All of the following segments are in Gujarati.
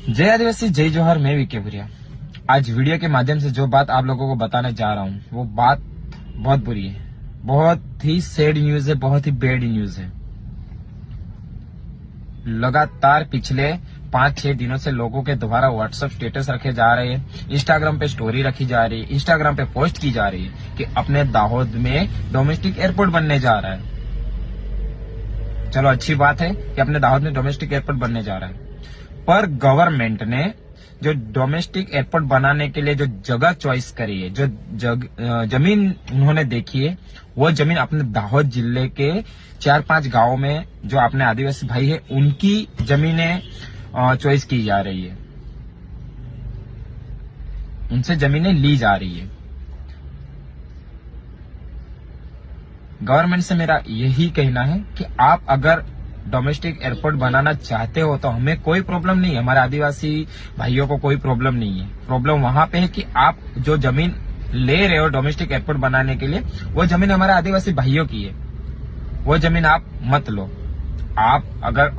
जय आदिवासी जय जोहर। मैं विके भुरिया। आज वीडियो के माध्यम से जो बात आप लोगों को बताने जा रहा हूँ वो बात बहुत बुरी है, बहुत ही सैड न्यूज है, बहुत ही बैड न्यूज है। लगातार पिछले 5-6 दिनों से लोगों के द्वारा व्हाट्सएप स्टेटस रखे जा रहे हैं, इंस्टाग्राम पे स्टोरी रखी जा रही है, इंस्टाग्राम पे पोस्ट की जा रही है कि अपने दाहोद में डोमेस्टिक एयरपोर्ट बनने जा रहा है। चलो अच्छी बात है कि अपने दाहोद में डोमेस्टिक एयरपोर्ट बनने जा रहा है, पर गवर्नमेंट ने जो डोमेस्टिक एयरपोर्ट बनाने के लिए जो जगह चॉइस करी है, जो जमीन उन्होंने देखी है, वो जमीन अपने दाहोद जिले के 4-5 गांवों में जो अपने आदिवासी भाई है उनकी जमीनें चॉइस की जा रही है, उनसे जमीनें ली जा रही है। गवर्नमेंट से मेरा यही कहना है कि आप अगर डोमेस्टिक एयरपोर्ट बनाना चाहते हो तो हमें कोई प्रॉब्लम नहीं है, हमारे आदिवासी भाइयों को कोई प्रॉब्लम नहीं है। प्रॉब्लम वहां पे है कि आप जो जमीन ले रहे हो डोमेस्टिक एयरपोर्ट बनाने के लिए, वो जमीन हमारे आदिवासी भाइयों की है, वो जमीन आप मत लो। आप अगर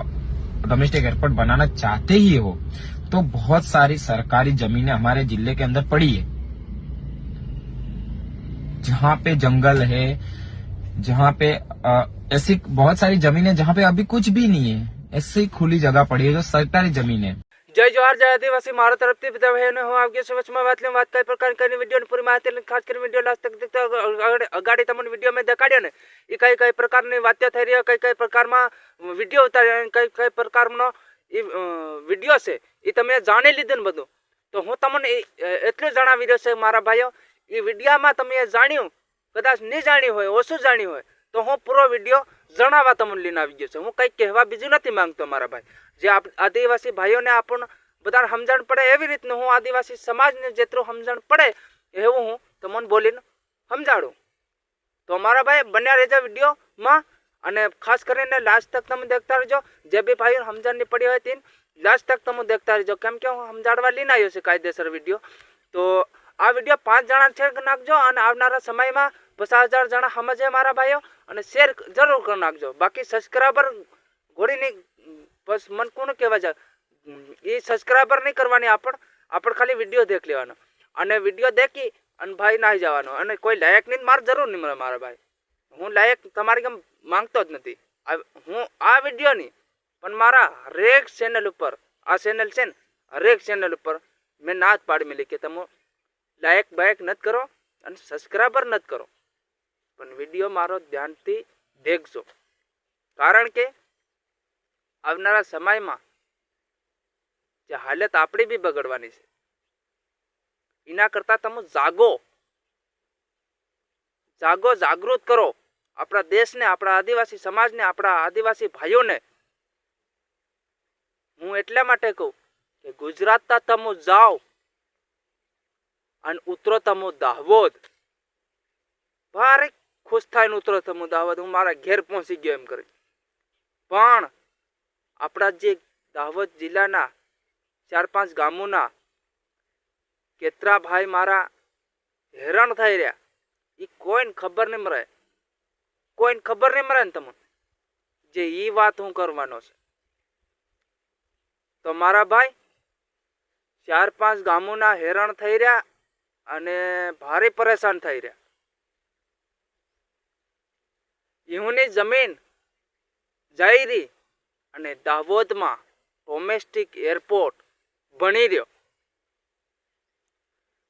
डोमेस्टिक एयरपोर्ट बनाना चाहते ही हो तो बहुत सारी सरकारी जमीनें हमारे जिले के अंदर पड़ी है, जहां पे जंगल है, जहां पे ऐसी बहुत सारी जमीनें जहां पे अभी कुछ भी नहीं है, ऐसी खुली जगह पड़ी है जो सरकारी जमीन है। जय जोहार जय आदिवासी मारा तरफથી બધા ભાઈઓને હું આપકે સમક્ષમાં વાત લઉં, વાત કઈ પ્રકારની વિડીયોની પૂરી માહિતી લઈને ખાસ કરીને વિડીયો લાસ્ટ તક દેખતા અગાડી તમને વિડીયો મેં દેખાડ્યો ને એ કઈ પ્રકારની વાત્યા થઈ રહી, કઈ પ્રકારમાં વિડીયો ઉતાર્યા, કઈ પ્રકારનો એ વિડીયો છે એ તમે જાણી લીધું ને બધું, તો હું તમને એટલું જણાવી રહ્યો છે મારા ભાઈઓ, એ વિડીયોમાં તમે જાણ્યું કદાચ નહીં જાણ્યું હોય, ઓછું જાણ્યું હોય તો હું પૂરો વિડીયો જણાવવા તમને લઈને આવી ગયો છું। હું કંઈ કહેવા બીજું નથી માંગતો મારા ભાઈ। જે આદિવાસી ભાઈઓને આપણને બધાને સમજણ પડે એવી રીતનું હું આદિવાસી સમાજને જેટલું સમજણ પડે એવું હું તમને બોલીને સમજાડું। તો મારા ભાઈ બન્યા રહેજો વિડીયોમાં અને ખાસ કરીને લાસ્ટ તક તમે દેખતા રહેજો। જે બી ભાઈઓ સમજણ નહીં પડી હોય તેની લાસ્ટ તક તમે દેખતા રહેજો, કેમ કે હું સમજાડવા લઈને આવ્યો છું કાયદેસર વિડીયો। તો આ વિડીયો 5 જણા શેર કરી નાખજો અને આવનારા સમયમાં 50,000 જણા સમજે મારા ભાઈઓ અને શેર જરૂર કરી નાખજો। બાકી સબસ્ક્રાઈબર ઘોડીની બસ મન કોને કહેવા જાય એ સબસ્ક્રાઈબર નહીં કરવાની, આપણે ખાલી વિડીયો દેખ લેવાનો અને વિડીયો દેખી અને ભાઈ નાહી જવાનો અને કોઈ લાયક નહીં મારે જરૂર નહીં મળે મારા ભાઈ। હું લાયક તમારી કેમ માંગતો જ નથી। હું આ વિડીયો નહીં પણ મારા હરેક ચેનલ ઉપર, આ ચેનલ છે ને હરેક ચેનલ ઉપર મેં ના જ પાડી મેલી કે તમે લાયક બાયક નથી કરો અને સબસ્ક્રાઈબર નથી કરો, પણ વિડીયો મારો ધ્યાનથી દેખજો, કારણ કે આવનારા સમયમાં જે હાલત આપણી બી બગડવાની છે એના કરતાં તમે જાગો, જાગૃત કરો આપણા દેશને, આપણા આદિવાસી સમાજને, આપણા આદિવાસી ભાઈઓને। હું એટલા માટે કહું કે ગુજરાતના તમે જાઓ અને ઉતરો તમે દાહોદ, ભારે ખુશ થઈને ઉતરો તમે દાહોદ, હું મારા ઘેર પહોંચી ગયો એમ કરી। પણ આપણા જે દાહોદ જિલ્લાના 4-5 ગામોના કેટલા ભાઈ મારા હેરાન થઈ રહ્યા એ કોઈને ખબર નહીં મળે, કોઈને ખબર નહીં મળે ને તમને જે એ વાત હું કરવાનો છે। તો મારા ભાઈ 4-5 ગામોના હેરાન થઈ રહ્યા અને ભારે પરેશાન થઈ રહ્યા। એની જમીન જઈ રહી અને દાહોદમાં ડોમેસ્ટિક એરપોર્ટ બની રહ્યો,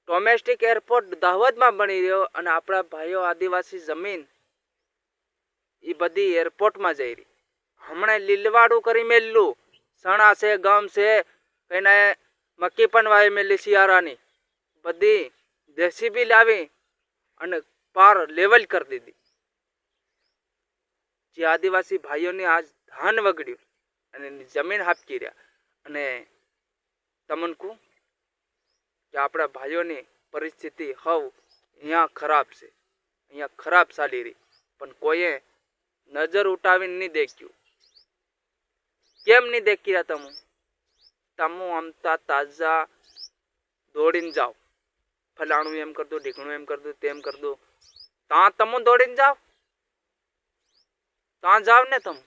ડોમેસ્ટિક એરપોર્ટ દાહોદમાં બની રહ્યો અને આપણા ભાઈઓ આદિવાસી જમીન એ બધી એરપોર્ટમાં જઈ રહી। હમણાં લીલવાડું કરી મેલું, સણા છે, ગમ છે, કઈને મક્કી પણ વાવી મેલી શિયાળાની, બધી જેસીબી લાવી અને પાર લેવલ કરી દીધી। જે આદિવાસી ભાઈઓને આજ ધાન વગડ્યું અને જમીન હાપકી રહ્યા અને તમને કહું કે આપણા ભાઈઓની પરિસ્થિતિ હવે અહીંયા ખરાબ છે, અહીંયા ખરાબ ચાલી રહી, પણ કોઈએ નજર ઉઠાવીને નહીં દેખ્યું। કેમ નહીં દેખી રહ્યા તમે? તમે આમતા તાજા દોડીને જાઓ, ફલાણું એમ કર દો, ઢીકણું એમ કર દો, તેમ કર દો, ત્યાં તમે દોડીને જાઓ, ત્યાં જાઓ ને તમે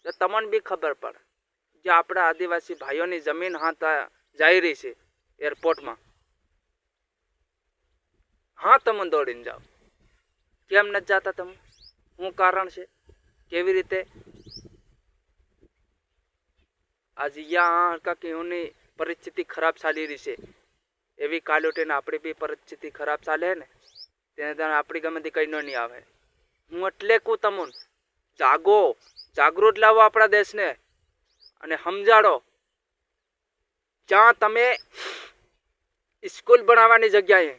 તો તમને બી ખબર પડે જે આપણા આદિવાસી ભાઈઓની જમીન હાથ જઈ રહી છે એરપોર્ટમાં, હા તમે દોડીને જાઓ. કેમ નથી જાતા તમે? શું કારણ છે? કેવી રીતે? આજે यहाँ का क्योंની પરિસ્થિતિ ખરાબ ચાલી રહી છે, એવી કાલ ઉઠીને આપણી બી પરિસ્થિતિ ખરાબ ચાલે ને તેને કારણે આપણી ગમેથી કંઈ નહીં આવે. હું એટલે કહું તમને, જાગો, જાગૃત લાવો આપણા દેશને અને સમજાડો. જ્યાં તમે સ્કૂલ બનાવવાની જગ્યાએ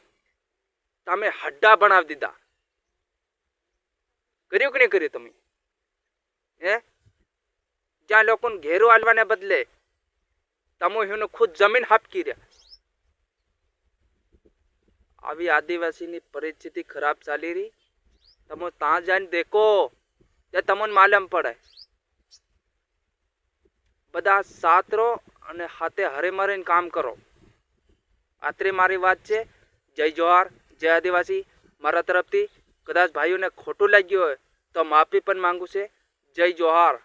તમે હડ્ડા બનાવી દીધા. કર્યું કે નહીં કર્યું તમે? હે? જ્યાં લોકોને ઘેરું હાલવાને બદલે તમે એને ખુદ જમીન હાપકી રહ્યા. આવી આદિવાસીની પરિસ્થિતિ ખરાબ ચાલી રહી, તમે ત્યાં જઈને દેખો તે તમને માલમ પડે. બધા સાથ રહો અને હાથે હરે મરીને કામ કરો. આટલી મારી વાત છે. જય જોહાર, જય આદિવાસી. મારા તરફથી કદાચ ભાઈઓને ખોટું લાગ્યું હોય તો માફી પણ માંગુ છે. જય જોહાર.